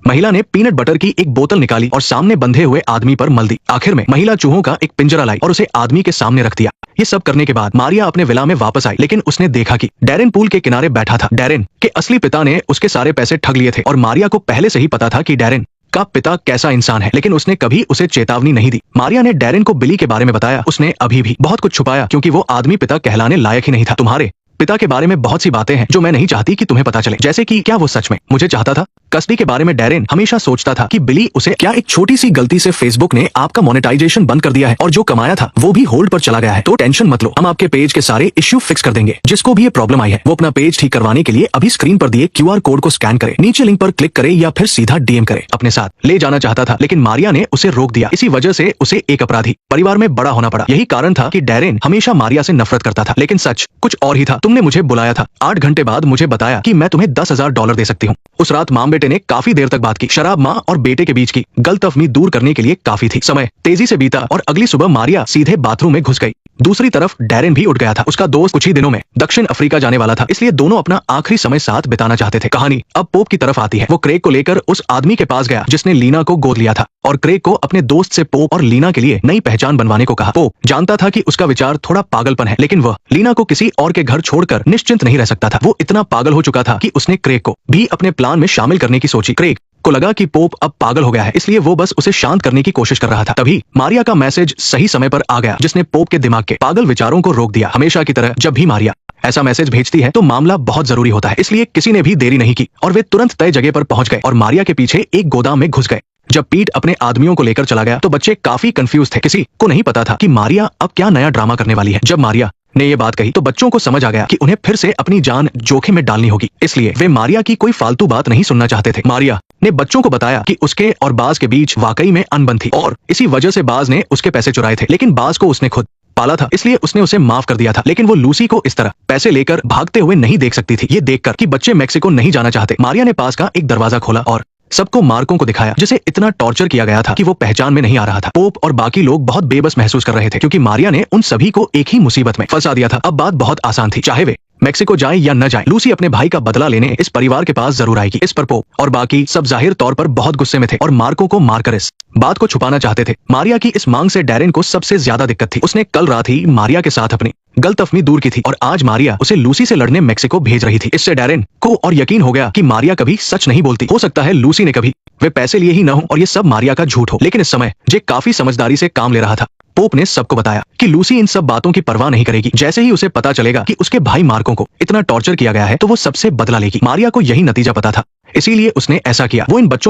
महिला ने peanut butter की एक बोतल निकाली और सामने बंधे हुए आदमी पर मल दी। आखिर में महिला चूहों का एक पिंजरा लाई और उसे आदमी के सामने रख दिया। ये सब करने के बाद मारिया अपने विला में वापस आई, लेकिन उसने देखा कि डैरेन पूल के किनारे बैठा था। डैरेन के असली पिता ने उसके सारे पैसे ठग लिए थे और मारिया को पहले से ही पता था कि डैरेन का पिता कैसा इंसान है, लेकिन उसने कभी उसे चेतावनी नहीं दी। मारिया ने डैरेन को बिली के बारे में बताया। उसने अभी भी बहुत कुछ छुपाया क्योंकि वो आदमी पिता कहलाने लायक ही नहीं था। तुम्हारे पिता के बारे में बहुत सी बातें हैं जो मैं नहीं चाहती कि तुम्हें पता चले, जैसे कि क्या वो सच में मुझे चाहता था। कस्टडी के बारे में डैरेन हमेशा सोचता था कि बिली उसे क्या एक छोटी सी गलती से फेसबुक ने आपका मोनेटाइजेशन बंद कर दिया है और जो कमाया था वो भी होल्ड पर चला गया है। तो टेंशन मत लो, हम आपके पेज के सारे इश्यू फिक्स कर देंगे। जिसको भी ये प्रॉब्लम आई है वो अपना पेज ठीक करवाने के लिए अभी स्क्रीन पर दिए QR कोड को स्कैन करे, नीचे लिंक पर क्लिक करे या फिर सीधा DM करे। अपने साथ ले जाना चाहता था लेकिन मारिया ने उसे रोक दिया। इसी वजह से उसे एक अपराधी परिवार में बड़ा होना पड़ा। यही कारण था कि डैरेन हमेशा मारिया से नफरत करता था, लेकिन सच कुछ और ही था। तुमने मुझे बुलाया था, 8 घंटे बाद मुझे बताया कि मैं तुम्हें $10,000 दे सकती हूँ। उस रात माँ बेटे ने काफी देर तक बात की। शराब माँ और बेटे के बीच की गलतफहमी दूर करने के लिए काफी थी। समय तेजी से बीता और अगली सुबह मारिया सीधे बाथरूम में घुस गई। दूसरी तरफ डैरेन भी उठ गया था। उसका दोस्त कुछ ही दिनों में दक्षिण अफ्रीका जाने वाला था, इसलिए दोनों अपना आखिरी समय साथ बिताना चाहते थे। कहानी अब पोप की तरफ आती है। वो क्रेग को लेकर उस आदमी के पास गया जिसने लीना को गोद लिया था और क्रेग को अपने दोस्त से पोप और लीना के लिए नई पहचान बनवाने को कहा। पोप जानता था कि उसका विचार थोड़ा पागलपन है, लेकिन वह लीना को किसी और के घर छोड़कर निश्चिंत नहीं रह सकता था। वो इतना पागल हो चुका था कि उसने क्रेग को भी अपने प्लान में शामिल करने की सोची। क्रेग को लगा कि पोप अब पागल हो गया है, इसलिए वो बस उसे शांत करने की कोशिश कर रहा था। तभी मारिया का मैसेज सही समय पर आ गया जिसने पोप के दिमाग के पागल विचारों को रोक दिया। हमेशा की तरह जब भी मारिया ऐसा मैसेज भेजती है तो मामला बहुत जरूरी होता है, इसलिए किसी ने भी देरी नहीं की और वे तुरंत तय जगह पर पहुंच गए और मारिया के पीछे एक गोदाम में घुस गए। जब पीट अपने आदमियों को लेकर चला गया तो बच्चे काफी कंफ्यूज थे। किसी को नहीं पता था कि मारिया अब क्या नया ड्रामा करने वाली है। जब मारिया ने ये बात कही तो बच्चों को समझ आ गया कि उन्हें फिर से अपनी जान जोखिम में डालनी होगी, इसलिए वे मारिया की कोई फालतू बात नहीं सुनना चाहते थे। मारिया ने बच्चों को बताया कि उसके और बाज के बीच वाकई में अनबन थी और इसी वजह से बाज ने उसके पैसे चुराए थे, लेकिन बाज को उसने खुद पाला था इसलिए उसने उसे माफ कर दिया था। लेकिन वो लूसी को इस तरह पैसे लेकर भागते हुए नहीं देख सकती थी। ये देखकर कि बच्चे मेक्सिको नहीं जाना चाहते, मारिया ने पास का एक दरवाजा खोला और सबको मार्कों को दिखाया जिसे इतना टॉर्चर किया गया था कि वो पहचान में नहीं आ रहा था। पोप और बाकी लोग बहुत बेबस महसूस कर रहे थे क्योंकि मारिया ने उन सभी को एक ही मुसीबत में फंसा दिया था। अब बात बहुत आसान थी, चाहे वे मेक्सिको जाए या न जाए, लूसी अपने भाई का बदला लेने इस परिवार के पास जरूर आएगी। इस पर पोप और बाकी सब जाहिर तौर पर बहुत गुस्से में थे और मार्को को मारकर इस बात को छुपाना चाहते थे। मारिया की इस मांग से डैरेन को सबसे ज्यादा दिक्कत थी। उसने कल रात ही मारिया के साथ अपनी गलतफहमी दूर की थी और आज मारिया उसे लूसी से लड़ने मेक्सिको भेज रही थी। इससे डैरेन को और यकीन हो गया कि मारिया कभी सच नहीं बोलती। हो सकता है लूसी ने कभी वे पैसे लिए ही न हो और ये सब मारिया का झूठ हो, लेकिन इस समय जे काफी समझदारी से काम ले रहा था। पोप ने सबको बताया कि लूसी इन सब बातों की परवाह नहीं करेगी। जैसे ही उसे पता चलेगा कि उसके भाई मार्को को इतना टॉर्चर किया गया है तो वो सबसे बदला लेगी। मारिया को यही नतीजा पता था, इसीलिए उसने ऐसा किया। वो इन बच्चों